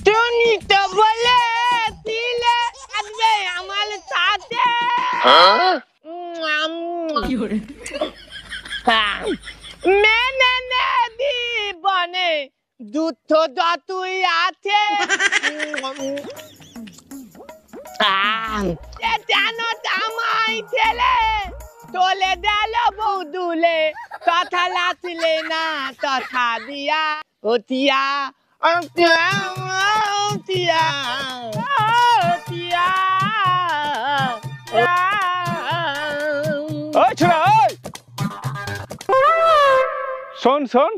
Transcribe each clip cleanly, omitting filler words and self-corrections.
তুমি তো বলেছিলে আসবে আমার সাথে। মেনে নে দিবনে দুধ যতই আছে জানো জামাই ছেলে তোলে দিল বৌদুলে তথা লাচলে না তথা দিয়া ওতিয়া ওতিয়া ওতিয়া ওই ছোড়া ওই শোন শোন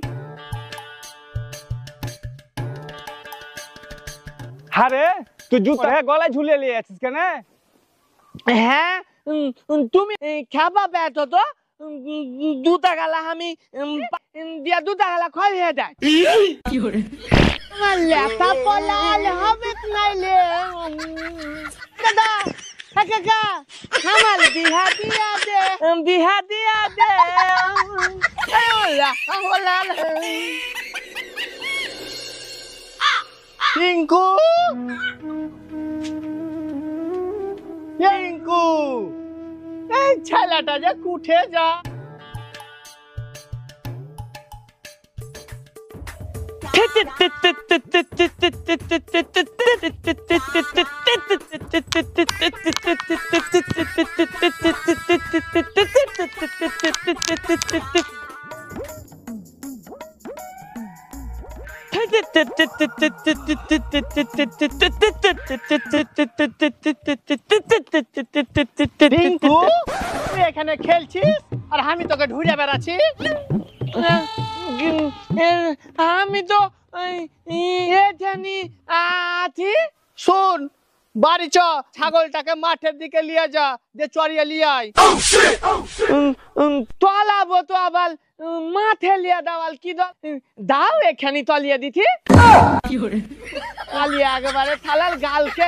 আরে তুই জুতা গলায় ঝুলিয়ে নিয়ে আছিস কেন? হ্যাঁ তুমি খাবা বেটো তো দুটা গালা আমি দিয়া দুটা গালা খয় হয়ে যায় লেখা পলাল হবে নাইলে দাদা কাকা আমার বিহা দিয়া দে বিহা দিয়া দে টিঙ্কু টিঙ্কু এই ছেলেটা যে কুঠে যা টিঙ্কু তুই এখানে খেলছিস আর আমি তোকে ঢুঁড়ে বেড়াচ্ছি। আমি তো এখানে আছি। শোন বাড়ি চ ছাগলটাকে মাঠের দিকে লিয়ে যা যে চড়িয়ে লিয়ে আয়। তলাবো তো আবার মাঠে লিয়ে দাওয়াল কি দাও এখানে তলিয়ে দিছি তলিয়ে একেবারে থালার গালকে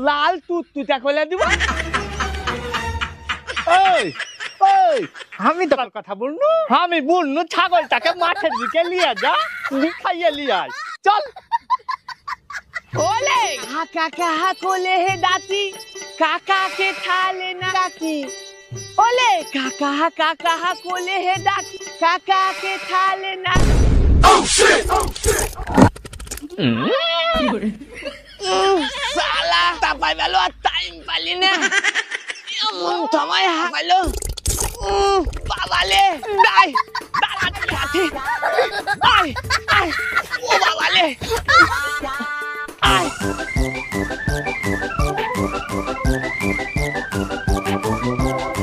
লাল তুতুটা খুলে দিব। আমি তোমার কথা বলনু আমি বলনু ছাগলটাকে মাঠের দিকে লিয়ে যা খাইয়ে লিয়ে আয় চল। ওলে কাকা কাহা কোলে হে দাতি কাকা কে থালে না রাখি ওলে কাকা কাকা কোলে হে ডাকি কাকা কে থালে না। সালা তাপাই ভালো আর টাইম পালি না এমন সময় হাবালো বাবালে দাই দাঁড়াতে আছে আয় আয় ও বাবালে আয়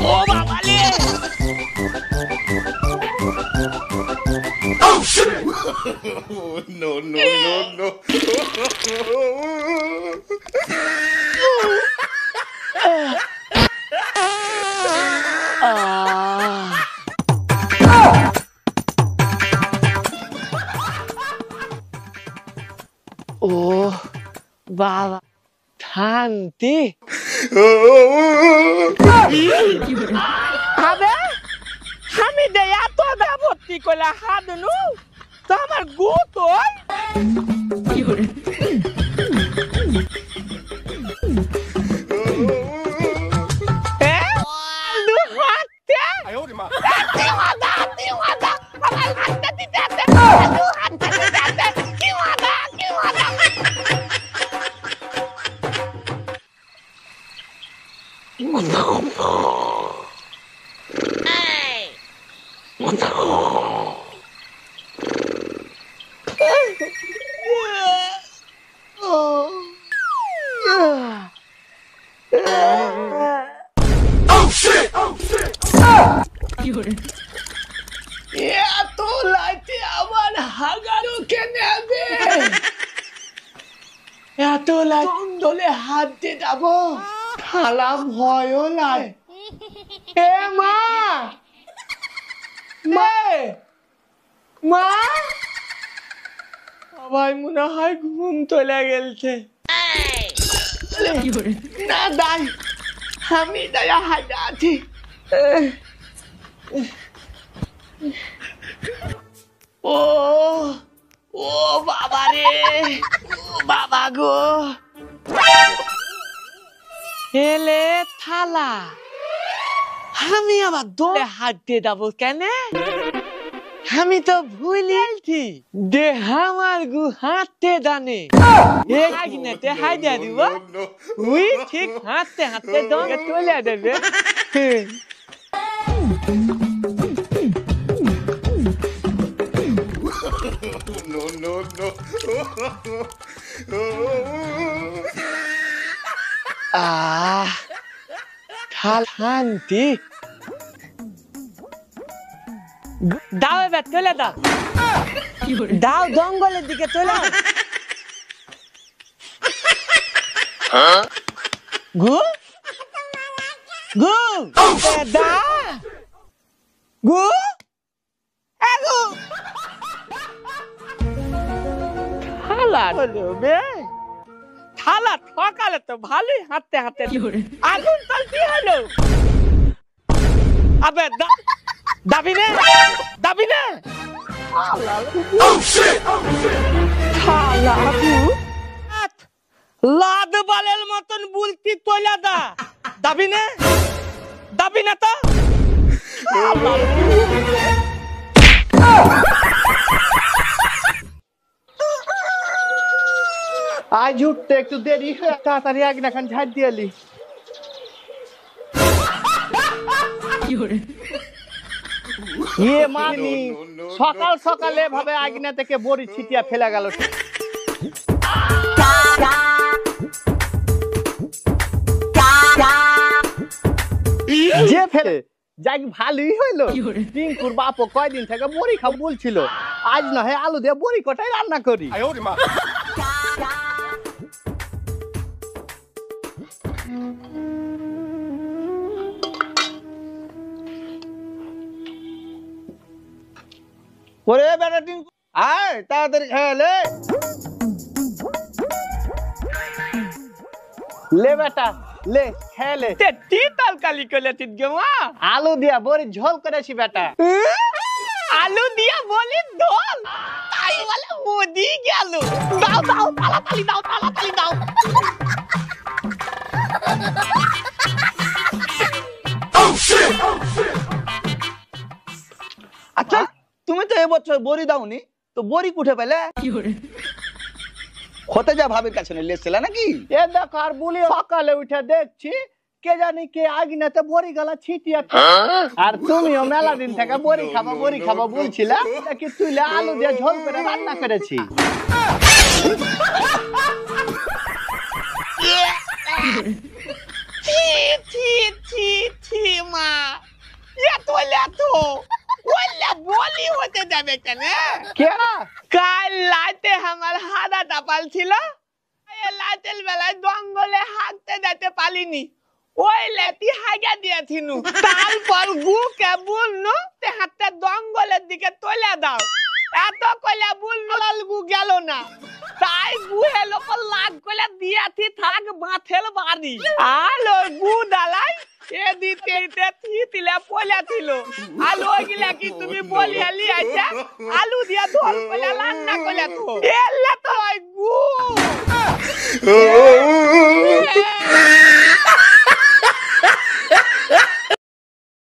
ও বাবালে no no no no ও বাবা শান্তি আবে আমি দে এত ভর্তি করলে হাত নু তো আমার গুত এত লাইটে আমার হাগারো কেনে দে এত লাইট দলে হাত দিয়ে যাব খালা ভয়ও লাগে এ মা মা মা সবাই মনে হয় ঘুম চলে গেলছে না দাই আমি দয়া হাইডা আছি ও ও বাবা রে, ও বাবা গো, এলে থালা, আমি আবার দৌড়ে হাত দিয়ে দেবো কেন? আমি তো ভুলেছি দে আমার গু হাতে দানে একনাতে হাই দিয়ে দিব, উই ঠিক হাতে হাতে দঙ্গে তুলে দেবে। শান্তি দাও, এবার চলে দাও, দাও জঙ্গলের দিকে চলে গু গু দা গু আগু থালা হলো বে, থালা ঠকালে তো ভালোই হাঁটতে হাঁটতে আগুন তো কি হলো? আবে দাবি নে, দাবি নে, থালা লাদ বালের মতন বুলতি তোলা দা, দাবি নে, দাবি না তো আজ উঠতে একটু দেরি হয়ে তাড়াতাড়ি আগে খান ঝাড় দিয়ালি। মানি সকাল সকালে ভাবে আগিনা থেকে বড়ি ছিটিয়া ফেলে গেল। যে ফেলে যাক ভালোই হইলো। টিঙ্কুর বাপ কয়দিন থেকে বড়ি খাবো বলছিল, আজ না হয় আলু দিয়ে বড়ি কটাই রান্না করি। ওরে বেটা টিঙ্কু আয় তাড়াতাড়ি খেলে লে বেটা লে খেলে। তি তরকারি করে তিন গেমা আলু দিয়া বড়ি ঝোল করেছি বেটা। আলু দিয়া বলি ঢোল, তাই বলে মোদি গেল। দাও দাও তাড়াতাড়ি দাও, তাড়াতাড়ি দাও। আচ্ছা তুমি তো এবছর বড়ি দাওনি, তো বড়ি কুঠে পেলে? হতে যা ভাবির কাছে লেছিল নাকি? এ দেখো আর বলি সকালে উঠে দেখছি কে জানি কে আগিনাতে বড়ি গালা ছিটিয়া, আর তুমিও মেলা দিন থেকে বড়ি খাবা বলছিলা, নাকি তুইলে আলু দিয়ে ঝোল করে রান্না করেছি। মা বলি হতে যাবে কেন? কাল লাইতে আমার হাদা টাপাল ছিল, লাইতের বেলায় জঙ্গলে হাঁটতে যেতে পারিনি, ওই লেতি হাগা দিয়েছিনু। তারপর গুকে বলনু তে হাতটা জঙ্গলের দিকে তোলে দাও, এত কইলা বলনু গু গেল না, তাই গুহে লোক লাগ কইলা দিয়াছি থাক মাথের বাড়ি। আর ওই গু ডালাই এদিকে থিতিলে পয়লা ছিল, আলু গিলা কি তুমি বলি আলি আইছা আলু দিয়া ধর কইলা রান্না কইলা তো এলে তো ওই গু